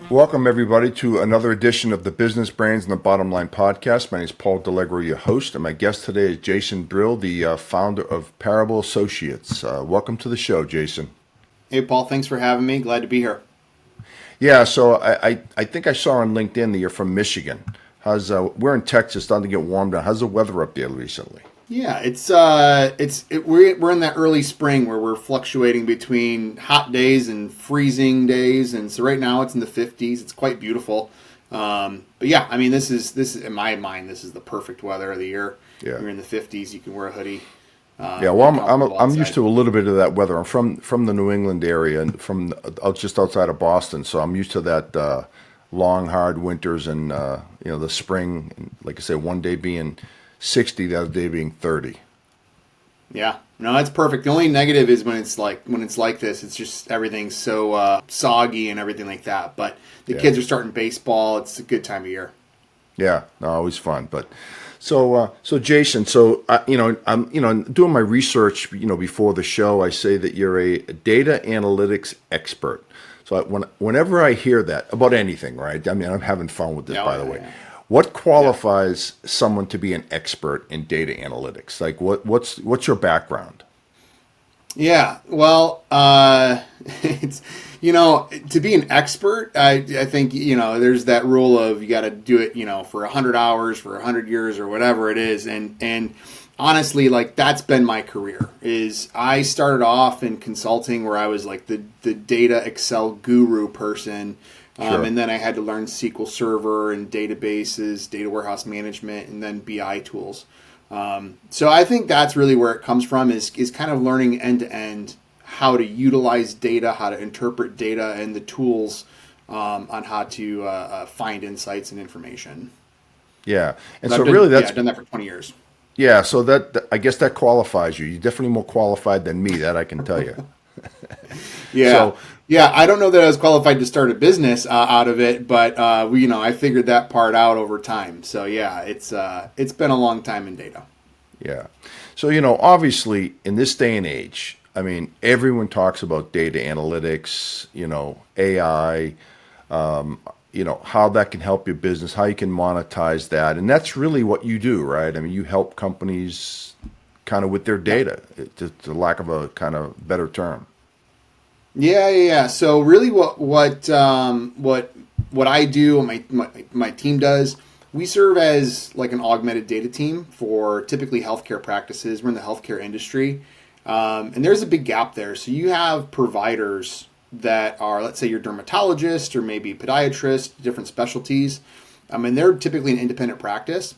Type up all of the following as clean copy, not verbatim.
Welcome, everybody, to another edition of the Business Brains and the Bottom Line podcast. My name is Paul Delegro, your host, and my guest today is Jason Bryll, the founder of Parable Associates. Welcome to the show, Jason. Hey, Paul. Thanks for having me. Glad to be here. Yeah, so I think I saw on LinkedIn that you're from Michigan. We're in Texas, starting to get warmed up. How's the weather up there recently? Yeah, we're in that early spring where we're fluctuating between hot days and freezing days, and so right now it's in the 50s. It's quite beautiful. But yeah, I mean, this is in my mind, this is the perfect weather of the year. Yeah. You're in the 50s. You can wear a hoodie. Yeah, well, I'm used to a little bit of that weather. I'm from the New England area and from just outside of Boston, so I'm used to that long, hard winters and the spring. And like I said, one day being 60, the other day being 30. Yeah, no, that's perfect. The only negative is when it's like this, it's just everything's so soggy and everything like that. But the kids are starting baseball. It's a good time of year. Yeah, no, always fun. But so Jason, I'm doing my research. Before the show, I say that you're a data analytics expert. So whenever I hear that about anything, right? I mean, I'm having fun with this, by the way. Yeah. What qualifies someone to be an expert in data analytics? Like, what's your background? Yeah, well, it's to be an expert, I think there's that rule of you got to do it for 100 hours, for 100 years, or whatever it is, and honestly, like that's been my career. Is I started off in consulting where I was like the data Excel guru person. Sure. And then I had to learn SQL Server and databases, data warehouse management, and then BI tools. So I think that's really where it comes from is kind of learning end to end how to utilize data, how to interpret data, and the tools on how to find insights and information. Yeah, and so really I've done that for 20 years. Yeah, so that I guess that qualifies you. You're definitely more qualified than me, that I can tell you. Yeah. So, yeah, I don't know that I was qualified to start a business out of it, but I figured that part out over time. So yeah, it's been a long time in data. Yeah. So obviously in this day and age, I mean, everyone talks about data analytics, AI, how that can help your business, how you can monetize that, and that's really what you do, right? I mean, you help companies kind of with their data, to lack of a kind of better term. Yeah. So really, what I do, my team does, we serve as like an augmented data team for typically healthcare practices. We're in the healthcare industry, and there's a big gap there. So you have providers that are, let's say, your dermatologist or maybe podiatrist, different specialties, and they're typically an independent practice,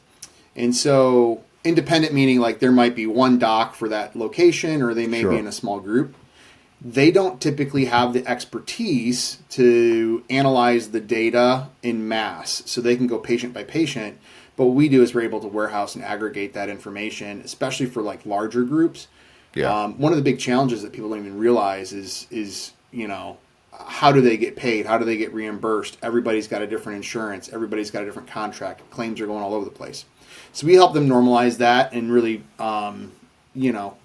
and so independent meaning like there might be one doc for that location, or they may be in a small group. They don't typically have the expertise to analyze the data in mass, so they can go patient by patient. But what we do is we're able to warehouse and aggregate that information, especially for like larger groups. Yeah. One of the big challenges that people don't even realize is how do they get paid? How do they get reimbursed? Everybody's got a different insurance. Everybody's got a different contract. Claims are going all over the place. So we help them normalize that and really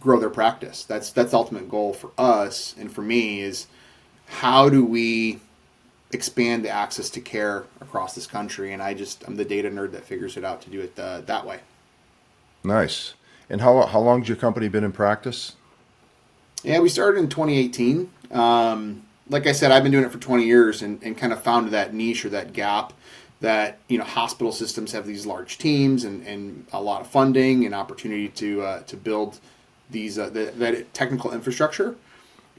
grow their practice. That's the ultimate goal for us and for me is how do we expand the access to care across this country? And I'm the data nerd that figures it out to do it that way. Nice. And how long's your company been in practice? Yeah, we started in 2018. Like I said, I've been doing it for 20 years and kind of found that niche or that gap that hospital systems have these large teams and a lot of funding and opportunity to build these that technical infrastructure,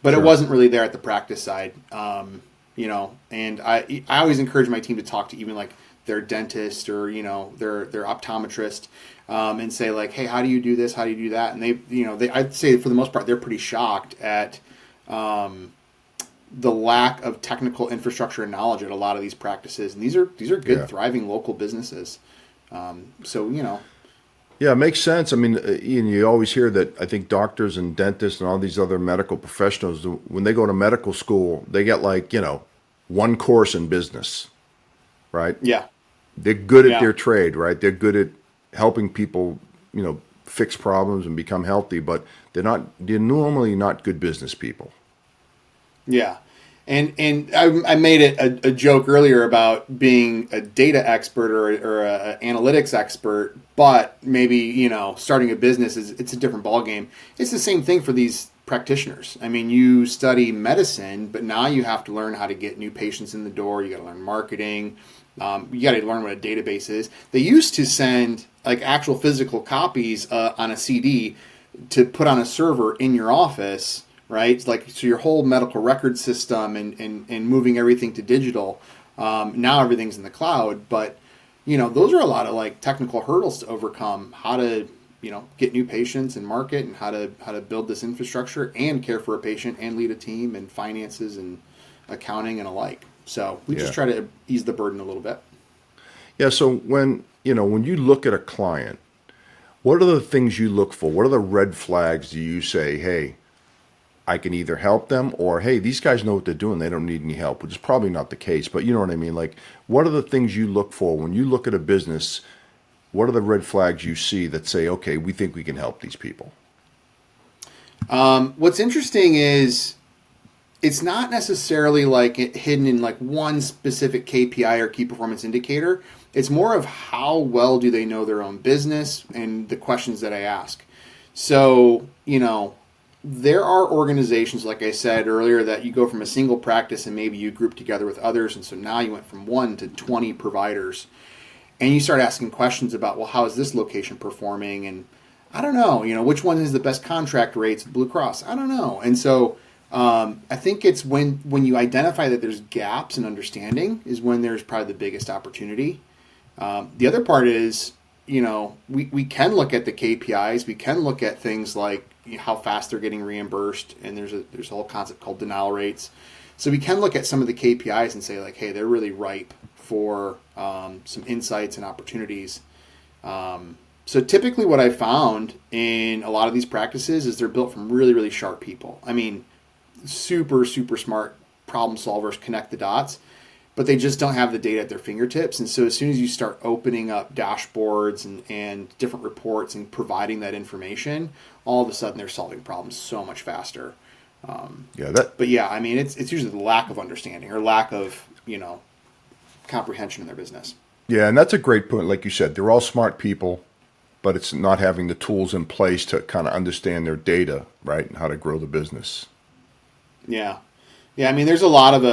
but It wasn't really there at the practice side. And I always encourage my team to talk to even like their dentist or their optometrist and say like, hey, how do you do this? How do you do that? And they I'd say for the most part they're pretty shocked at the lack of technical infrastructure and knowledge at a lot of these practices, and these are good, thriving local businesses. Yeah, it makes sense. I mean, Ian, you always hear that. I think doctors and dentists and all these other medical professionals, when they go to medical school, they get like one course in business, right? Yeah. They're good at Yeah. their trade, right? They're good at helping people, fix problems and become healthy, but they're normally not good business people. Yeah. And I made it a joke earlier about being a data expert or a analytics expert, but maybe, starting a business it's a different ballgame. It's the same thing for these practitioners. I mean, you study medicine, but now you have to learn how to get new patients in the door. You got to learn marketing. You got to learn what a database is. They used to send like actual physical copies on a CD to put on a server in your office, right? It's like, so your whole medical record system and moving everything to digital. Now everything's in the cloud, but those are a lot of like technical hurdles to overcome. How to get new patients and market, and how to build this infrastructure and care for a patient and lead a team and finances and accounting and alike. So we just try to ease the burden a little bit. Yeah. So when you look at a client, what are the things you look for? What are the red flags do you say, hey, I can either help them, or, hey, these guys know what they're doing, they don't need any help, which is probably not the case, but you know what I mean? Like, what are the things you look for when you look at a business? What are the red flags you see that say, okay, we think we can help these people? What's interesting is it's not necessarily like hidden in like one specific KPI or key performance indicator. It's more of how well do they know their own business and the questions that I ask. So, there are organizations, like I said earlier, that you go from a single practice and maybe you group together with others. And so now you went from 1 to 20 providers, and you start asking questions about, well, how is this location performing? And I don't know, which one is the best contract rates at Blue Cross? I don't know. And so I think it's when you identify that there's gaps in understanding is when there's probably the biggest opportunity. The other part is, we can look at the KPIs. We can look at things like how fast they're getting reimbursed, and there's a whole concept called denial rates. So we can look at some of the KPIs and say like, hey, they're really ripe for some insights and opportunities. So typically what I found in a lot of these practices is they're built from really, really sharp people. I mean, super, super smart problem solvers, connect the dots, but they just don't have the data at their fingertips. And so as soon as you start opening up dashboards and different reports and providing that information, all of a sudden they're solving problems so much faster. But yeah, I mean, it's usually the lack of understanding or lack of, comprehension in their business. Yeah, and that's a great point. Like you said, they're all smart people, but it's not having the tools in place to kind of understand their data, right, and how to grow the business. Yeah. Yeah, I mean, there's a lot of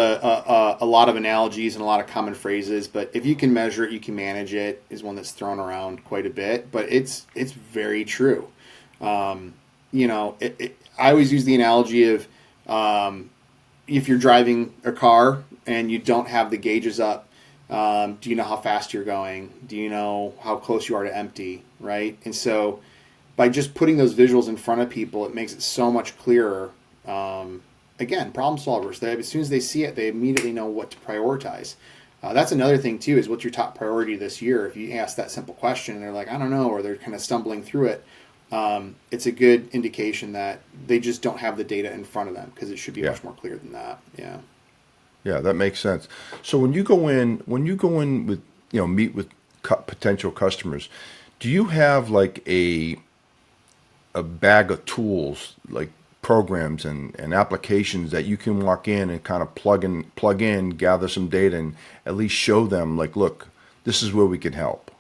analogies and a lot of common phrases, but if you can measure it, you can manage it is one that's thrown around quite a bit, but it's very true. I always use the analogy of if you're driving a car and you don't have the gauges up, do you know how fast you're going? Do you know how close you are to empty, right? And so by just putting those visuals in front of people, it makes it so much clearer. Again, problem solvers. As soon as they see it, they immediately know what to prioritize. That's another thing, too, is what's your top priority this year? If you ask that simple question and they're like, I don't know, or they're kind of stumbling through it, it's a good indication that they just don't have the data in front of them, because it should be much more clear than that. Yeah. Yeah, that makes sense. So when you go in with, meet with potential customers, do you have like a bag of tools, like programs and applications that you can walk in and kind of plug in, gather some data, and at least show them like, look, this is where we can help?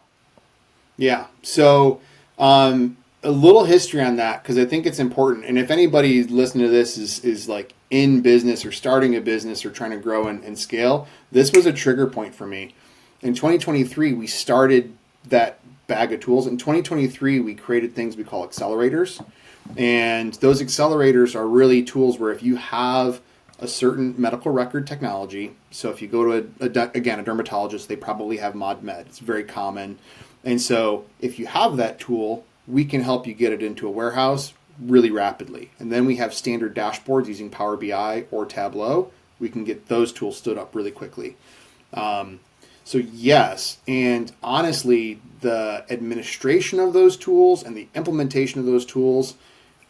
Yeah. So a little history on that, because I think it's important. And if anybody listening to this is like in business or starting a business or trying to grow and scale, this was a trigger point for me. In 2023, we started that bag of tools. In 2023, we created things we call accelerators. And those accelerators are really tools where if you have a certain medical record technology, so if you go to a dermatologist, they probably have ModMed. It's very common. And so if you have that tool, we can help you get it into a warehouse really rapidly. And then we have standard dashboards using Power BI or Tableau. We can get those tools stood up really quickly. So yes, and honestly, the administration of those tools and the implementation of those tools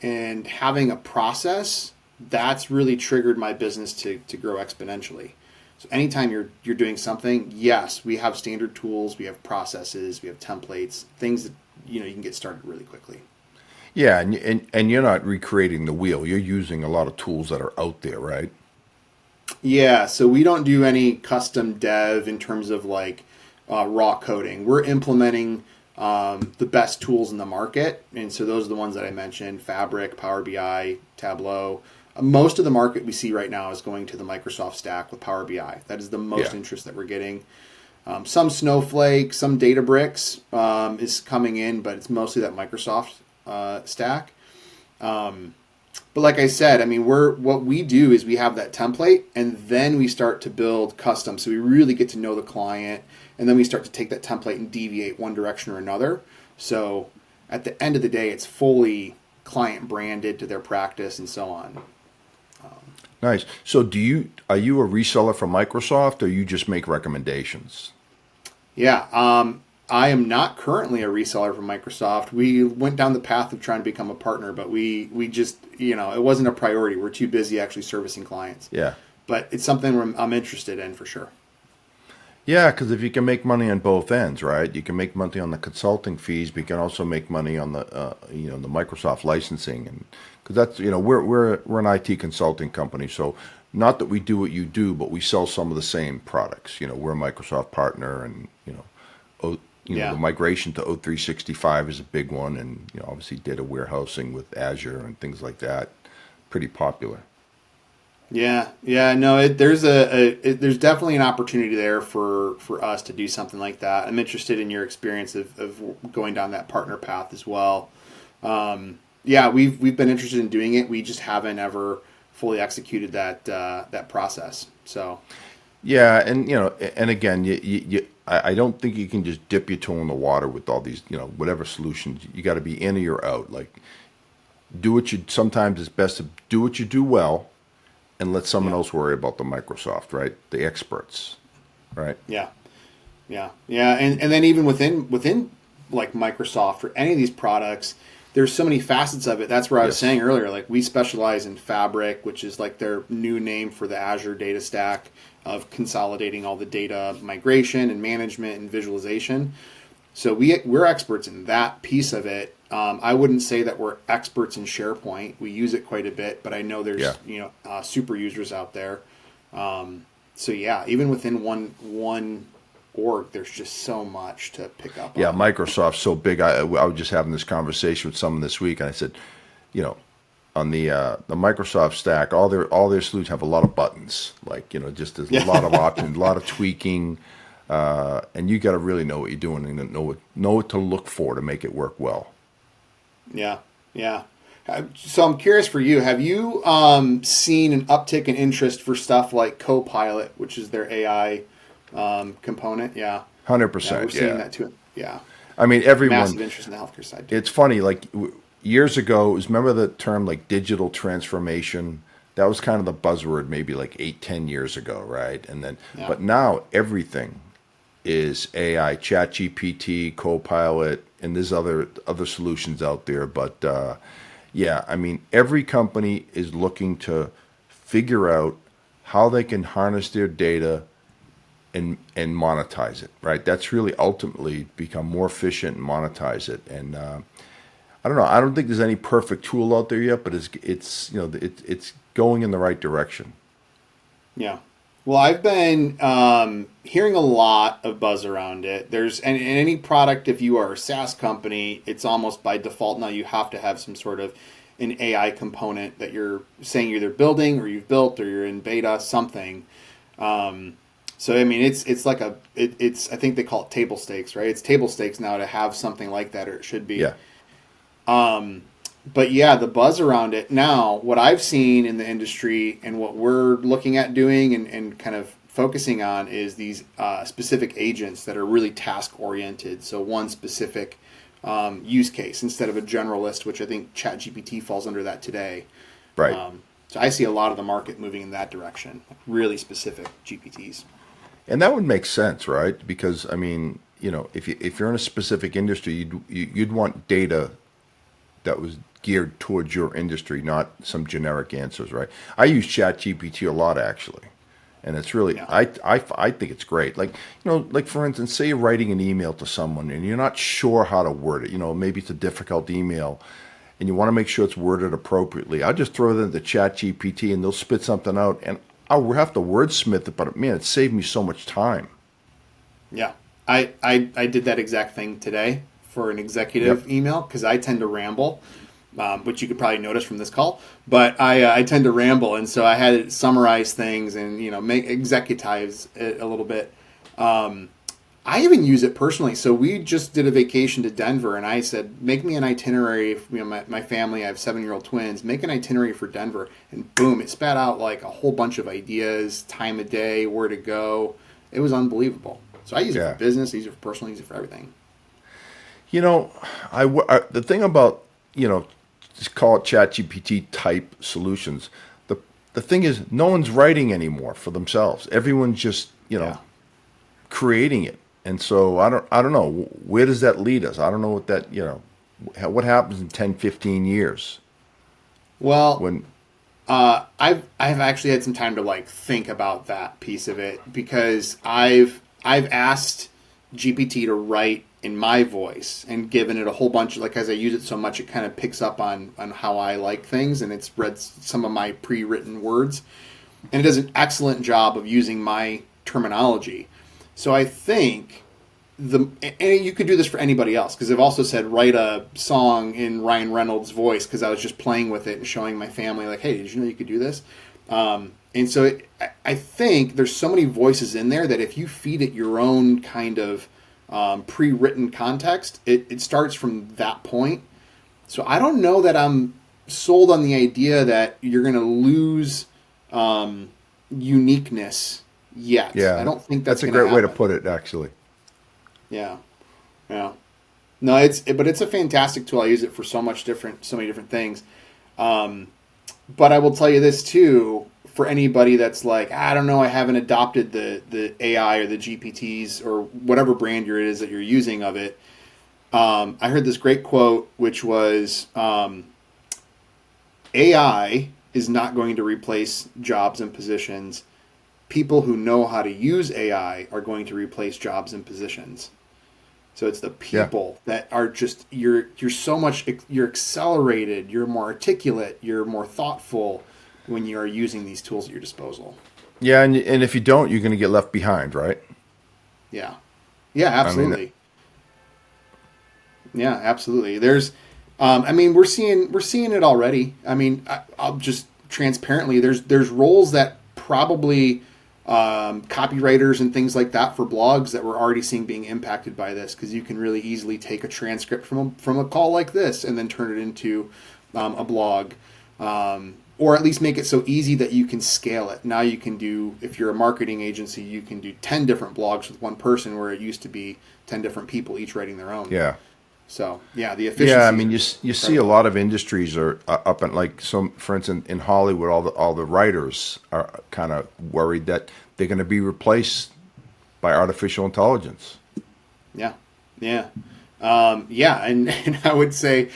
and having a process, that's really triggered my business to grow exponentially. So anytime you're doing something, yes, we have standard tools, we have processes, we have templates, things that you can get started really quickly. Yeah, and you're not recreating the wheel. You're using a lot of tools that are out there, right? Yeah, so we don't do any custom dev in terms of like raw coding. We're implementing the best tools in the market, and so those are the ones that I mentioned: Fabric, Power BI, Tableau. Most of the market we see right now is going to the Microsoft stack with Power BI. That is the most Yeah. interest that we're getting. Some Snowflake, some Databricks is coming in, but it's mostly that Microsoft stack. But like I said, I mean, what we do is we have that template, and then we start to build custom. So we really get to know the client, and then we start to take that template and deviate one direction or another. So at the end of the day, it's fully client branded to their practice and so on. Nice. So are you a reseller for Microsoft, or you just make recommendations? Yeah, I am not currently a reseller for Microsoft. We went down the path of trying to become a partner, but we just, it wasn't a priority. We're too busy actually servicing clients. Yeah. But it's something I'm interested in for sure. Yeah, because if you can make money on both ends, right? You can make money on the consulting fees, but you can also make money on the Microsoft licensing, and because that's we're an IT consulting company, so not that we do what you do, but we sell some of the same products. We're a Microsoft partner, and Yeah. the migration to O365 is a big one, and obviously data warehousing with Azure and things like that, pretty popular. Yeah, no, there's definitely an opportunity there for us to do something like that. I'm interested in your experience of going down that partner path as well. Yeah, we've been interested in doing it. We just haven't ever fully executed that process. So Yeah, and again, I don't think you can just dip your toe in the water with all these, whatever solutions. You got to be in or you're out. Like, sometimes it's best to do what you do well, and let someone yeah, else worry about the Microsoft, right? The experts, right? yeah, yeah, and then even within like Microsoft or any of these products, there's so many facets of it. That's where I was Yes. saying earlier, like we specialize in Fabric, which is like their new name for the Azure data stack of consolidating all the data migration and management and visualization. So we're experts in that piece of it. I wouldn't say that we're experts in SharePoint. We use it quite a bit, but I know Yeah. there's super users out there. So yeah, even within one org, there's just so much to pick up Yeah, on. Microsoft's so big. I was just having this conversation with someone this week, and I said, you know, on the Microsoft stack, all their solutions have a lot of buttons. Like, just there's a lot of options, a lot of tweaking, and you got to really know what you're doing and know what to look for to make it work well. Yeah, yeah. So I'm curious for you. Have you seen an uptick in interest for stuff like Copilot, which is their AI component? Yeah, Hundred yeah, we're percent. seeing Yeah. that too. Yeah, I mean, everyone. massive interest in the healthcare side too. It's funny. Like years ago, remember the term like digital transformation? That was kind of the buzzword maybe like 8, 10 years ago, right? And then, Yeah, but now everything is AI, ChatGPT, Copilot, and there's other solutions out there. But yeah, I mean, every company is looking to figure out how they can harness their data and monetize it, right? That's really ultimately become more efficient and monetize it. And I don't know. I don't think there's any perfect tool out there yet, but it's going in the right direction. yeah. Well, I've been hearing a lot of buzz around it. There's and any product, if you are a SaaS company, it's almost by default now you have to have some sort of an AI component that you're saying you're either building or you've built or you're in beta something. So I mean, it's I think they call it table stakes, right? It's table stakes now to have something like that, or it should be. Yeah. But yeah, the buzz around it now, what I've seen in the industry and what we're looking at doing and kind of focusing on is these specific agents that are really task oriented. So one specific use case instead of a generalist, which I think ChatGPT falls under that today. Right. So I see a lot of the market moving in that direction, like really specific GPTs. And that would make sense, right? Because I mean, if you're in a specific industry, you'd want data that was geared towards your industry, not some generic answers, right? I use ChatGPT a lot actually, And it's really, Yeah. I think it's great. Like, like for instance, say you're writing an email to someone and you're not sure how to word it. Maybe it's a difficult email and you want to make sure it's worded appropriately. I'll just throw it into Chat GPT and they'll spit something out and I'll have to wordsmith it, but man, it saved me so much time. Yeah. I did that exact thing today for an executive Yep. email because I tend to ramble, which you could probably notice from this call. But I tend to ramble, and so I had it summarize things and make executives it a little bit. I even use it personally. So we just did a vacation to Denver, and I said, make me an itinerary. My family, I have 7-year-old twins. Make an itinerary for Denver, and boom, it spat out like a whole bunch of ideas, time of day, where to go. It was unbelievable. So I use it Yeah. for business, I use it for personal, I use it for everything. The thing about, just call it ChatGPT type solutions. The thing is, no one's writing anymore for themselves. Everyone's just, Yeah. creating it. And so I don't know, where does that lead us? I don't know what happens in 10, 15 years Well, when, I've actually had some time to like think about that piece of it because I've asked GPT to write in my voice and given it a whole bunch of like as I use it so much it kind of picks up on how I like things and it's read some of my pre-written words and it does an excellent job of using my terminology. So I think and you could do this for anybody else because I've also said write a song in Ryan Reynolds' voice because I was just playing with it and showing my family like, hey, did you know you could do this? And so I think there's so many voices in there that if you feed it your own kind of pre-written context, it starts from that point. So I don't know that I'm sold on the idea that you're going to lose uniqueness yet. yeah, I don't think that's a gonna great way to happen. put it, actually. Yeah, yeah. No, but it's a fantastic tool. I use it for so many different things. But I will tell you this too, for anybody that's like, I don't know, I haven't adopted the AI or the GPTs or whatever brand it is that you're using of it. I heard this great quote, which was, AI is not going to replace jobs and positions. People who know how to use AI are going to replace jobs and positions. So it's the Yeah. people that are just you're accelerated, you're more articulate, you're more thoughtful when you are using these tools at your disposal. Yeah. And if you don't, you're going to get left behind, right? Yeah. Yeah, I mean, absolutely. Yeah, absolutely. There's I mean, we're seeing it already. I mean, I'll just transparently there's roles that probably copywriters and things like that for blogs that we're already seeing being impacted by this because you can really easily take a transcript from a call like this and then turn it into a blog or at least make it so easy that you can scale it. Now you can do, if you're a marketing agency, you can do 10 different blogs with one person where it used to be 10 different people each writing their own. yeah. So yeah, the efficiency. Yeah, I mean, you see a lot of industries are up and like some, for instance, in Hollywood, all the writers are kind of worried that they're going to be replaced by artificial intelligence. Yeah, yeah, yeah, and I would say,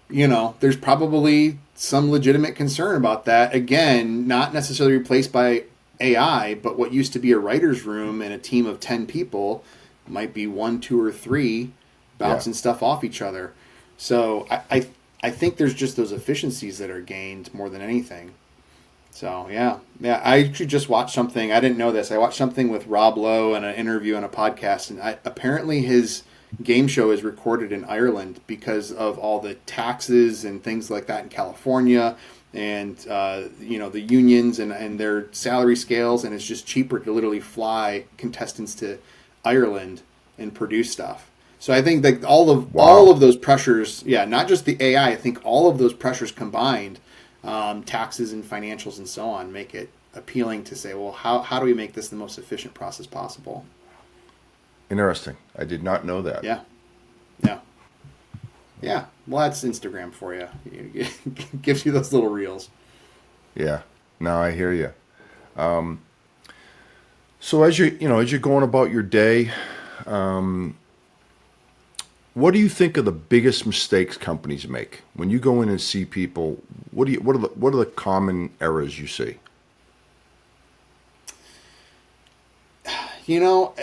there's probably some legitimate concern about that. Again, not necessarily replaced by AI, but what used to be a writer's room and a team of 10 people might be 1, 2, or 3 bouncing stuff off each other. So I think there's just those efficiencies that are gained more than anything. So yeah. I actually just watched something. I didn't know this. I watched something with Rob Lowe and an interview on a podcast, and apparently his game show is recorded in Ireland because of all the taxes and things like that in California, and the unions and their salary scales, and it's just cheaper to literally fly contestants to Ireland and produce stuff. So I think that all of those pressures, not just the AI, I think all of those pressures combined, taxes and financials and so on, make it appealing to say, well, how do we make this the most efficient process possible? Interesting. I did not know that. Yeah, yeah, yeah. Well, that's Instagram for you. It gives you those little reels. Yeah. No, I hear you. So as you're going about your day, what do you think are the biggest mistakes companies make when you go in and see people? What are the common errors you see? You know,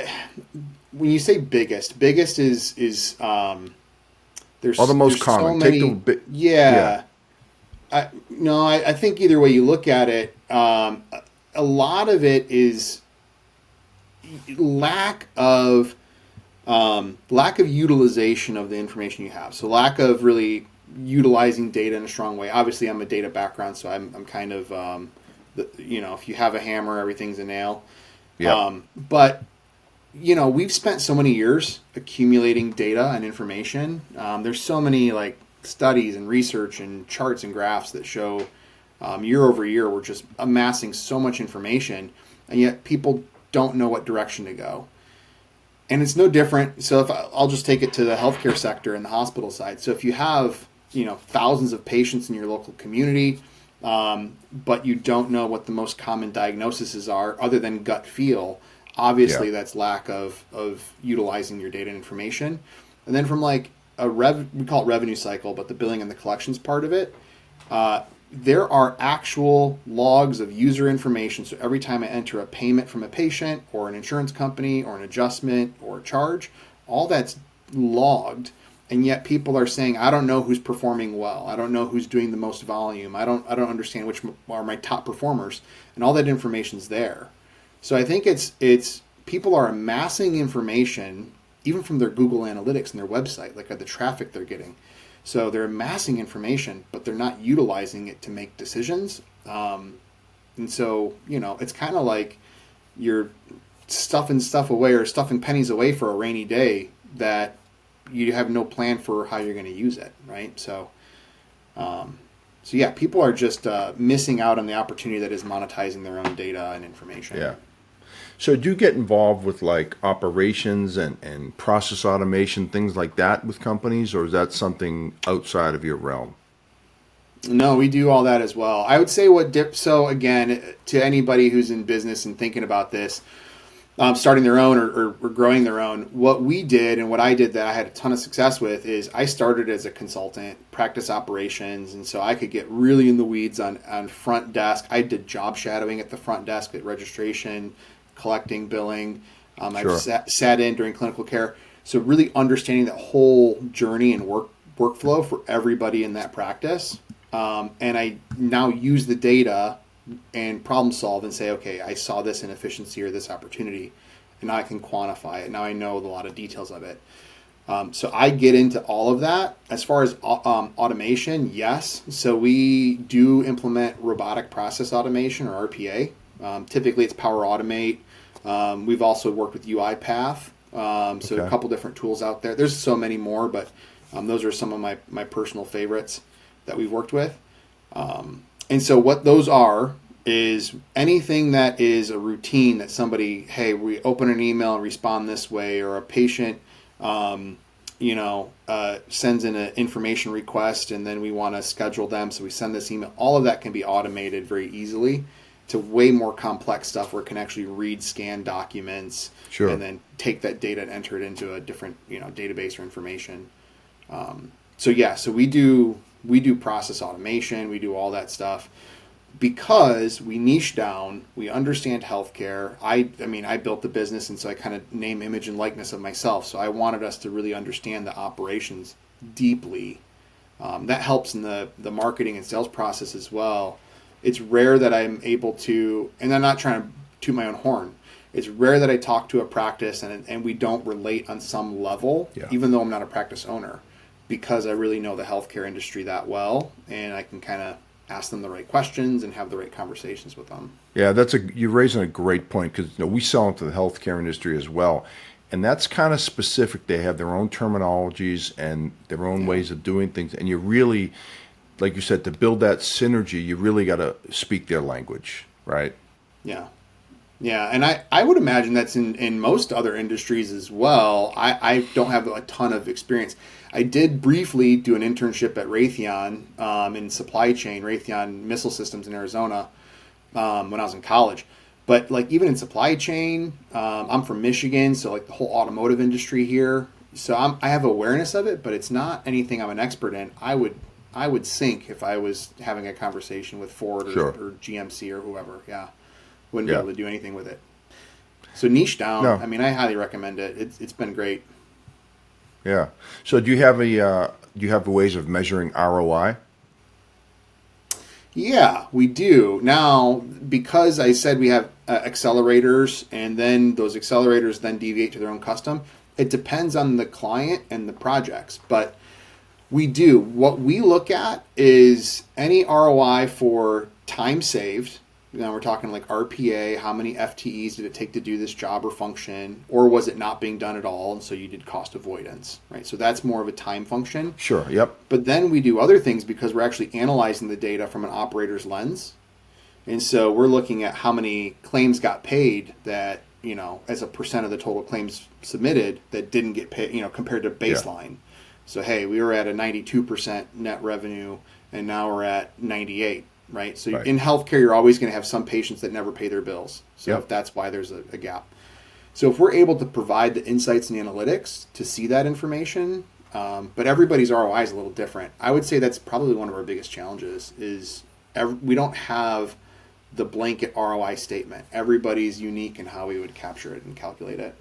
when you say biggest is there's Or the most there's common. so Take many. the big. Yeah. Yeah, I think either way you look at it, a lot of it is lack of utilization of the information you have. So lack of really utilizing data in a strong way. Obviously, I'm a data background, so I'm kind of if you have a hammer, everything's a nail. Yeah. But we've spent so many years accumulating data and information. There's so many like studies and research and charts and graphs that show year over year we're just amassing so much information, and yet people don't know what direction to go. And it's no different. So I'll just take it to the healthcare sector and the hospital side. So if you have thousands of patients in your local community, but you don't know what the most common diagnoses are other than gut feel, obviously that's lack of utilizing your data and information. And then from like we call it revenue cycle, but the billing and the collections part of it, there are actual logs of user information. So every time I enter a payment from a patient or an insurance company or an adjustment or a charge, all that's logged. And yet people are saying, I don't know who's performing well. I don't know who's doing the most volume. I don't understand which are my top performers. And all that information's there. So I think it's people are amassing information even from their Google Analytics and their website, like the traffic they're getting. So they're amassing information, but they're not utilizing it to make decisions. And so, it's kind of like you're stuffing stuff away or stuffing pennies away for a rainy day that you have no plan for how you're going to use it, right? So yeah, people are just missing out on the opportunity that is monetizing their own data and information. Yeah. So do you get involved with like operations and process automation, things like that with companies, or is that something outside of your realm? No, we do all that as well. I would say so again, to anybody who's in business and thinking about this, starting their own or growing their own, what we did and what I did that I had a ton of success with is I started as a consultant, practice operations, and so I could get really in the weeds on front desk. I did job shadowing at the front desk at registration, collecting, billing. Sure. I've sat in during clinical care. So really understanding that whole journey and workflow for everybody in that practice. And I now use the data and problem solve and say, okay, I saw this inefficiency or this opportunity, and now I can quantify it. Now I know a lot of details of it. So I get into all of that. As far as automation, yes. So we do implement robotic process automation or RPA. Typically it's Power Automate. We've also worked with UiPath. So Okay. a couple different tools out there. There's so many more, but those are some of my personal favorites that we've worked with. And so what those are is anything that is a routine that somebody, hey, we open an email and respond this way, or a patient, sends in an information request and then we want to schedule them. So we send this email. All of that can be automated very easily to way more complex stuff where it can actually read, scan documents, Sure. and then take that data and enter it into a different, database or information. So we do process automation. We do all that stuff because we niche down. We understand healthcare. I built the business, and so I kind of name, image, and likeness of myself. So I wanted us to really understand the operations deeply. That helps in the marketing and sales process as well. It's rare that I'm able to, and I'm not trying to toot my own horn. It's rare that I talk to a practice and we don't relate on some level, even though I'm not a practice owner, because I really know the healthcare industry that well, and I can kind of ask them the right questions and have the right conversations with them. Yeah, you're raising a great point because we sell into the healthcare industry as well, and that's kind of specific. They have their own terminologies and their own ways of doing things, and you really, like you said, to build that synergy, you really got to speak their language, right? Yeah. Yeah, and I would imagine that's in most other industries as well. I don't have a ton of experience. I did briefly do an internship at Raytheon in supply chain, Raytheon Missile Systems in Arizona, when I was in college. But like even in supply chain, I'm from Michigan, so like the whole automotive industry here. So I have awareness of it, but it's not anything I'm an expert in. I would sink if I was having a conversation with Ford or, Sure. or GMC or whoever. Yeah. Wouldn't Yeah. be able to do anything with it. So niche down. No. I mean, I highly recommend it. It's been great. Yeah. So do you have ways of measuring ROI? Yeah, we do. Now, because I said we have accelerators and then those accelerators then deviate to their own custom, it depends on the client and the projects. But we do. What we look at is any ROI for time saved. Now we're talking like RPA, how many FTEs did it take to do this job or function, or was it not being done at all, and so you did cost avoidance, right? So that's more of a time function. Sure. Yep. But then we do other things because we're actually analyzing the data from an operator's lens. And so we're looking at how many claims got paid that, as a percent of the total claims submitted that didn't get paid, compared to baseline. So, hey, we were at a 92% net revenue and now we're at 98, right? So Right. in healthcare, you're always going to have some patients that never pay their bills. So Yep. if that's why there's a gap. So if we're able to provide the insights and analytics to see that information, but everybody's ROI is a little different. I would say that's probably one of our biggest challenges is we don't have the blanket ROI statement. Everybody's unique in how we would capture it and calculate it.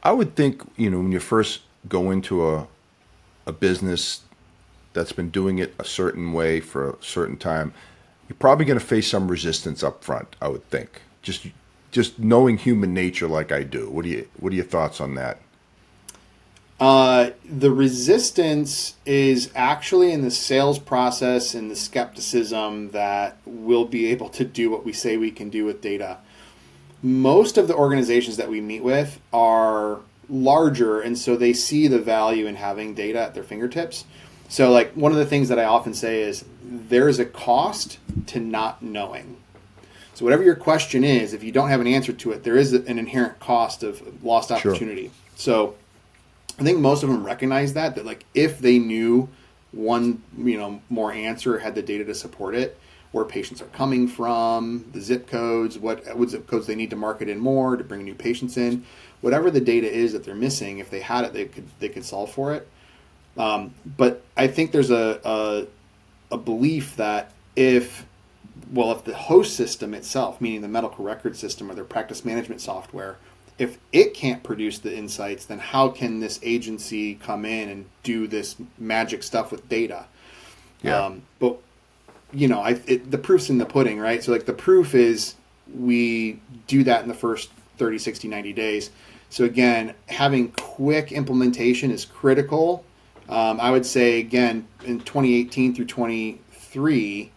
I would think, when you first go into a business that's been doing it a certain way for a certain time, you're probably going to face some resistance up front, I would think. Just knowing human nature like I do. What are your thoughts on that? The resistance is actually in the sales process and the skepticism that we'll be able to do what we say we can do with data. Most of the organizations that we meet with are larger, and so they see the value in having data at their fingertips. So like one of the things that I often say is there's a cost to not knowing. So whatever your question is, if you don't have an answer to it, there is an inherent cost of lost opportunity. Sure. So I think most of them recognize that like if they knew one, more answer, had the data to support it, where patients are coming from, the zip codes, what zip codes they need to market in more to bring new patients in, whatever the data is that they're missing, if they had it, they could solve for it. But I think there's a belief that if the host system itself, meaning the medical record system or their practice management software, if it can't produce the insights, then how can this agency come in and do this magic stuff with data? Yeah. But the proof's in the pudding, right? So like the proof is we do that in the first 30, 60, 90 days. So again, having quick implementation is critical. I would say again, in 2018 through 23,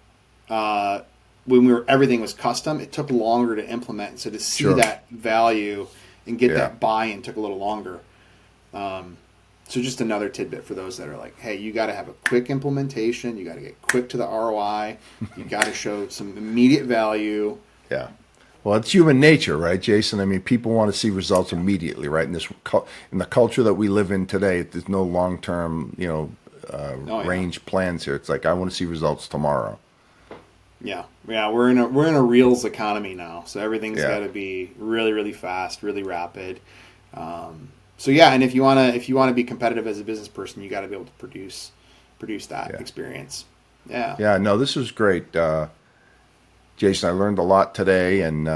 when everything was custom, it took longer to implement. And so to see Sure. that value and get that buy-in took a little longer. So just another tidbit for those that are like, hey, you got to have a quick implementation. You got to get quick to the ROI. You got to show some immediate value. Yeah. Well, it's human nature, right, Jason? I mean, people want to see results immediately, right? In the culture that we live in today, there's no long-term, range plans here. It's like I want to see results tomorrow. Yeah, we're in a reels economy now, so everything's got to be really, really fast, really rapid. And if you wanna be competitive as a business person, you got to be able to produce that experience. Yeah. Yeah. No, this was great, Jason. I learned a lot today, and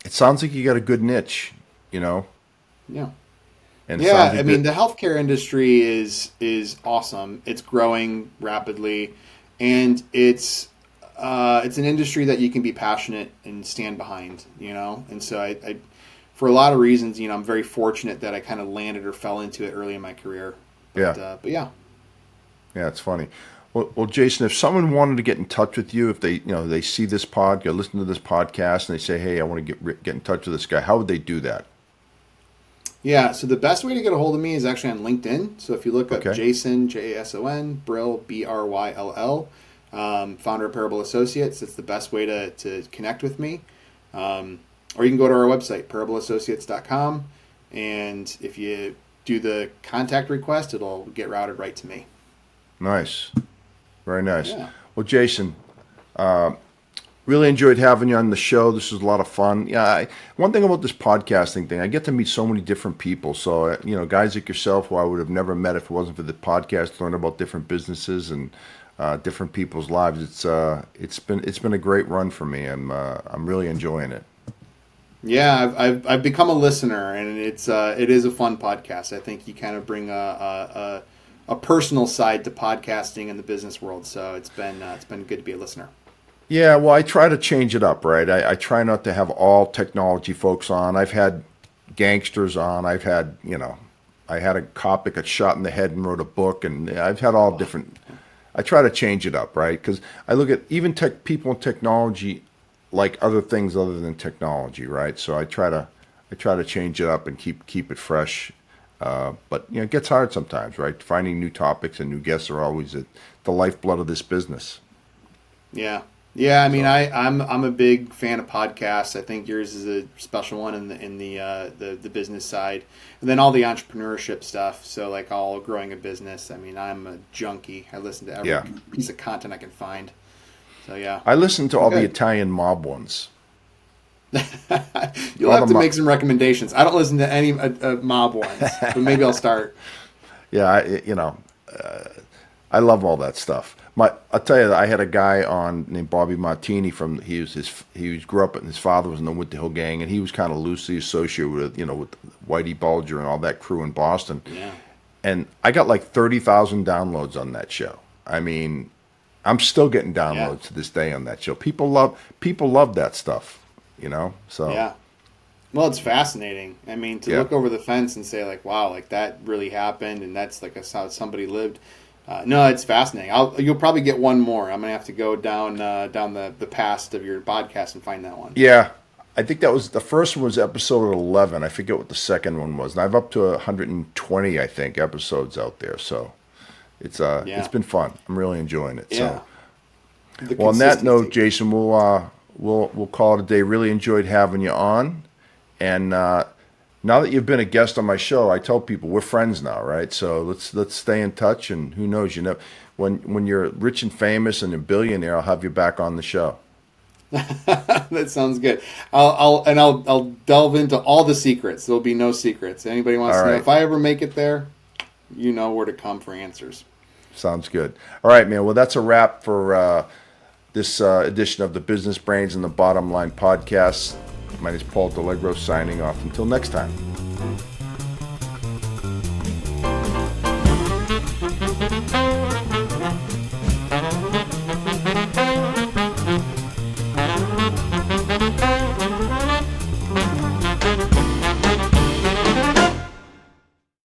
it sounds like you got a good niche. Yeah. And I mean, the healthcare industry is awesome. It's growing rapidly, and it's an industry that you can be passionate and stand behind, And so I for a lot of reasons, I'm very fortunate that I kind of landed or fell into it early in my career. But yeah. Yeah, it's funny. Well, Jason, if someone wanted to get in touch with you, if they see this listen to this podcast, and they say, hey, I want to get in touch with this guy, how would they do that? Yeah, so the best way to get a hold of me is actually on LinkedIn. So if you look up Jason, Jason, Bryll, Bryll, founder of Parable Associates, it's the best way to connect with me. Or you can go to our website, parableassociates.com, and if you do the contact request, it'll get routed right to me. Nice. Very nice. Yeah. Well, Jason, really enjoyed having you on the show. This was a lot of fun. Yeah, one thing about this podcasting thing, I get to meet so many different people. So, guys like yourself who I would have never met if it wasn't for the podcast, learn about different businesses and different people's lives. It's been a great run for me. I'm really enjoying it. Yeah, I've become a listener, and it is a fun podcast. I think you kind of bring a personal side to podcasting in the business world, so it's been good to be a listener. Yeah, well, I try to change it up, right? I try not to have all technology folks on. I've had gangsters on. I've had, I had a cop that got shot in the head and wrote a book, and I've had all different. I try to change it up, right? Because I look at even people in technology like other things other than technology, right? So I try to change it up and keep it fresh. But it gets hard sometimes, right? Finding new topics and new guests are always the lifeblood of this business. Yeah. Yeah, I mean, I'm a big fan of podcasts. I think yours is a special one in the business side, and then all the entrepreneurship stuff. So like all growing a business. I mean, I'm a junkie. I listen to every piece of content I can find. So yeah, I listen to all the Italian mob ones. You'll have to make some recommendations. I don't listen to any mob ones, but maybe I'll start. Yeah, I love all that stuff. I'll tell you, I had a guy on named Bobby Martini he grew up and his father was in the Winter Hill Gang, and he was kind of loosely associated with with Whitey Bulger and all that crew in Boston. Yeah. And I got like 30,000 downloads on that show. I mean, I'm still getting downloads to this day on that show. People love that stuff, So yeah. Well, it's fascinating. I mean, to look over the fence and say like, wow, like that really happened, and that's like how somebody lived. No, it's fascinating. You'll probably get one more. I'm gonna have to go down the past of your podcast and find that one. Yeah, I think that was the first one was episode 11. I forget what the second one was. And I've up to 120, I think, episodes out there. So it's been fun. I'm really enjoying it. Yeah. So, well, on that note, Jason, we'll call it a day. Really enjoyed having you on, and now that you've been a guest on my show, I tell people we're friends now, right? So let's stay in touch, and who knows, when you're rich and famous and a billionaire, I'll have you back on the show. That sounds good. I'll delve into all the secrets. There'll be no secrets. Anybody wants to know if I ever make it there, you know where to come for answers. Sounds good. All right, man. Well, that's a wrap for this edition of the Business Brains and the Bottom Line podcast. My name is Paul Delegro signing off. Until next time.